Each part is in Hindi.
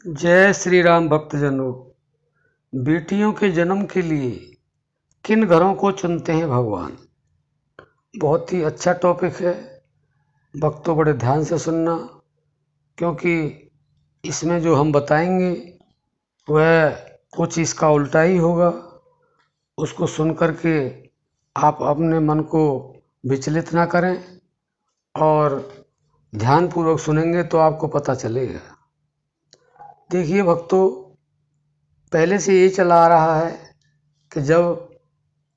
जय श्री राम भक्तजनों। बेटियों के जन्म के लिए किन घरों को चुनते हैं भगवान। बहुत ही अच्छा टॉपिक है। भक्तों बड़े ध्यान से सुनना, क्योंकि इसमें जो हम बताएंगे वह कुछ इसका उल्टा ही होगा। उसको सुन करके आप अपने मन को विचलित ना करें और ध्यानपूर्वक सुनेंगे तो आपको पता चलेगा। देखिए भक्तों, पहले से ये चला आ रहा है कि जब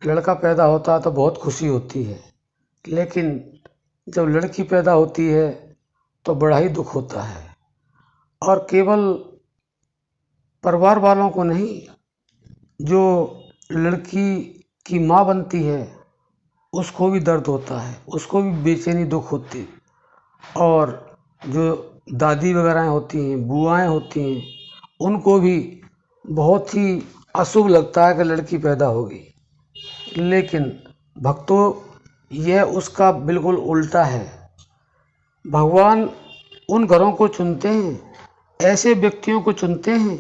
लड़का पैदा होता है तो बहुत खुशी होती है, लेकिन जब लड़की पैदा होती है तो बड़ा ही दुख होता है। और केवल परिवार वालों को नहीं, जो लड़की की माँ बनती है उसको भी दर्द होता है, उसको भी बेचैनी दुख होती है। और जो दादी वगैरह होती हैं, बुआएं होती हैं, उनको भी बहुत ही अशुभ लगता है कि लड़की पैदा होगी। लेकिन भक्तों, यह उसका बिल्कुल उल्टा है। भगवान उन घरों को चुनते हैं, ऐसे व्यक्तियों को चुनते हैं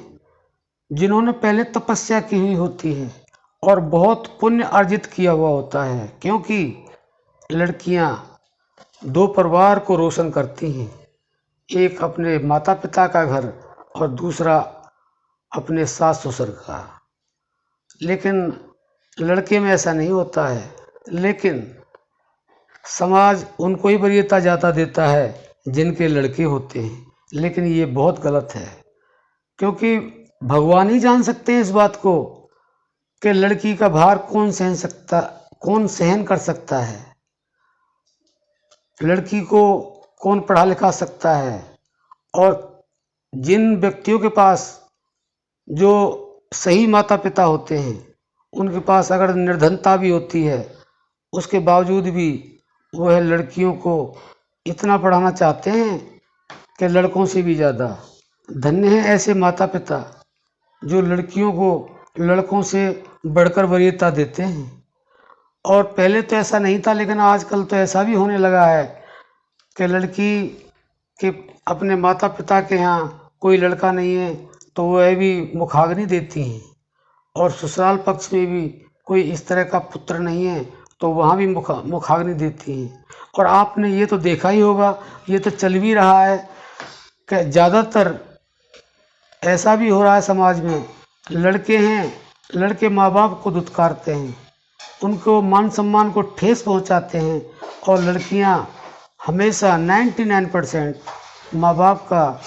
जिन्होंने पहले तपस्या की हुई होती है और बहुत पुण्य अर्जित किया हुआ होता है, क्योंकि लड़कियां दो परिवार को रोशन करती हैं, एक अपने माता पिता का घर और दूसरा अपने सास ससुर का। लेकिन लड़के में ऐसा नहीं होता है, लेकिन समाज उनको ही वरीयता ज़्यादा देता है जिनके लड़के होते हैं। लेकिन ये बहुत गलत है, क्योंकि भगवान ही जान सकते हैं इस बात को कि लड़की का भार कौन सहन कर सकता है, लड़की को कौन पढ़ा लिखा सकता है। और जिन व्यक्तियों के पास जो सही माता पिता होते हैं, उनके पास अगर निर्धनता भी होती है, उसके बावजूद भी वह लड़कियों को इतना पढ़ाना चाहते हैं कि लड़कों से भी ज़्यादा। धन्य हैं ऐसे माता पिता जो लड़कियों को लड़कों से बढ़कर वरीयता देते हैं। और पहले तो ऐसा नहीं था, लेकिन आजकल तो ऐसा भी होने लगा है कि लड़की के अपने माता पिता के यहाँ कोई लड़का नहीं है तो वह भी मुखाग्नि देती हैं, और ससुराल पक्ष में भी कोई इस तरह का पुत्र नहीं है तो वहाँ भी मुखाग्नि देती हैं। और आपने ये तो देखा ही होगा, ये तो चल भी रहा है कि ज़्यादातर ऐसा भी हो रहा है समाज में। लड़के हैं, लड़के माँ बाप को दुत्कारते हैं, उनको मान सम्मान को ठेस पहुंचाते हैं, और लड़कियां हमेशा 99% माँ बाप का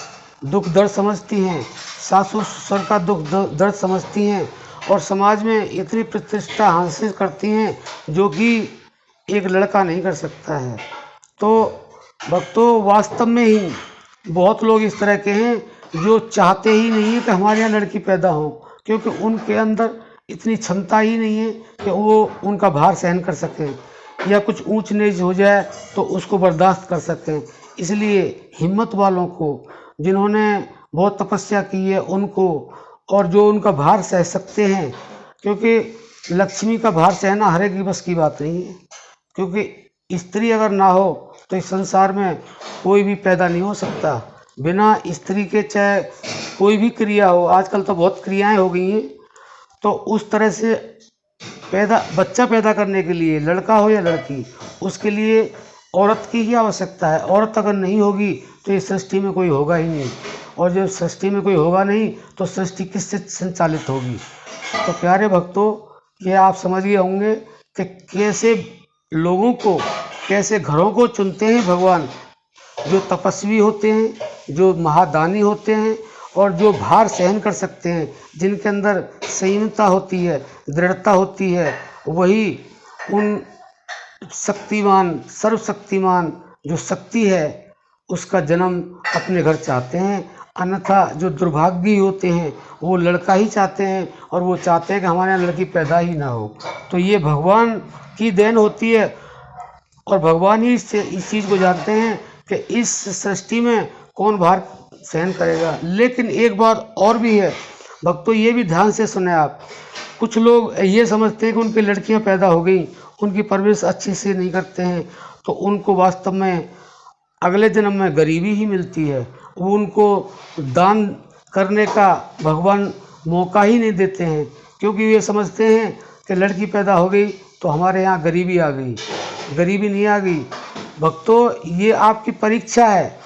दुख दर्द समझती हैं, सासू ससुर का दुख दर्द समझती हैं, और समाज में इतनी प्रतिष्ठा हासिल करती हैं जो कि एक लड़का नहीं कर सकता है। तो भक्तों, वास्तव में ही बहुत लोग इस तरह के हैं जो चाहते ही नहीं है कि हमारे यहाँ लड़की पैदा हो, क्योंकि उनके अंदर इतनी क्षमता ही नहीं है कि वो उनका भार सहन कर सकें, या कुछ ऊंच नीच हो जाए तो उसको बर्दाश्त कर सकें। इसलिए हिम्मत वालों को, जिन्होंने बहुत तपस्या की है उनको, और जो उनका भार सह सकते हैं, क्योंकि लक्ष्मी का भार सहना हर एक की बस की बात नहीं है। क्योंकि स्त्री अगर ना हो तो इस संसार में कोई भी पैदा नहीं हो सकता। बिना स्त्री के चाहे कोई भी क्रिया हो, आजकल तो बहुत क्रियाएं हो गई हैं, तो उस तरह से बच्चा पैदा करने के लिए, लड़का हो या लड़की, उसके लिए औरत की ही आवश्यकता है। औरत अगर नहीं होगी तो इस सृष्टि में कोई होगा ही नहीं, और जब सृष्टि में कोई होगा नहीं तो सृष्टि किससे संचालित होगी। तो प्यारे भक्तों, ये आप समझ गए होंगे कि कैसे लोगों को, कैसे घरों को चुनते हैं भगवान, जो तपस्वी होते हैं, जो महादानी होते हैं, और जो भार सहन कर सकते हैं, जिनके अंदर संयमता होती है, दृढ़ता होती है, वही उन शक्तिमान, सर्वशक्तिमान जो शक्ति है उसका जन्म अपने घर चाहते हैं। अन्यथा जो दुर्भाग्य होते हैं वो लड़का ही चाहते हैं, और वो चाहते हैं कि हमारे यहाँ लड़की पैदा ही ना हो। तो ये भगवान की देन होती है, और भगवान ही इस चीज़ को जानते हैं कि इस सृष्टि में कौन भार सहन करेगा। लेकिन एक बात और भी है भक्तों, ये भी ध्यान से सुने आप। कुछ लोग ये समझते हैं कि उनकी लड़कियां पैदा हो गई, उनकी परवरिश अच्छी से नहीं करते हैं तो उनको वास्तव में अगले जन्म में गरीबी ही मिलती है। वो उनको दान करने का भगवान मौका ही नहीं देते हैं, क्योंकि वे समझते हैं कि लड़की पैदा हो गई तो हमारे यहाँ गरीबी आ गई। गरीबी नहीं आ गई भक्तों, ये आपकी परीक्षा है।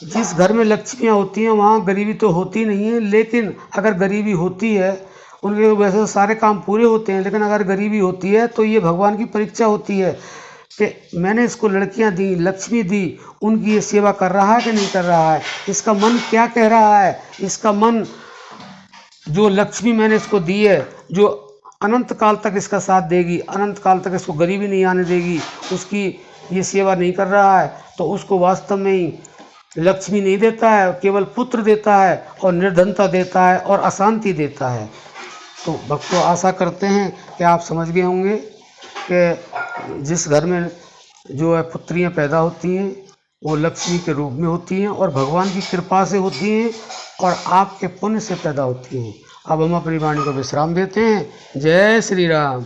जिस घर में लक्ष्मियाँ होती हैं वहाँ गरीबी तो होती नहीं है, लेकिन अगर गरीबी होती है, उनके वैसे तो सारे काम पूरे होते हैं, लेकिन अगर गरीबी होती है तो ये भगवान की परीक्षा होती है कि मैंने इसको लड़कियां दी, लक्ष्मी दी, उनकी ये सेवा कर रहा है कि नहीं कर रहा है, इसका मन क्या कह रहा है, इसका मन जो लक्ष्मी मैंने इसको दी है, जो अनंत काल तक इसका साथ देगी, अनंत काल तक इसको गरीबी नहीं आने देगी, उसकी ये सेवा नहीं कर रहा है, तो उसको वास्तव में ही लक्ष्मी नहीं देता है, केवल पुत्र देता है और निर्धनता देता है और अशांति देता है। तो भक्तों आशा करते हैं कि आप समझ गए होंगे कि जिस घर में जो है पुत्रियां पैदा होती हैं वो लक्ष्मी के रूप में होती हैं और भगवान की कृपा से होती हैं और आपके पुण्य से पैदा होती हैं। अब हम अपनी वाणी को विश्राम देते हैं। जय श्री राम।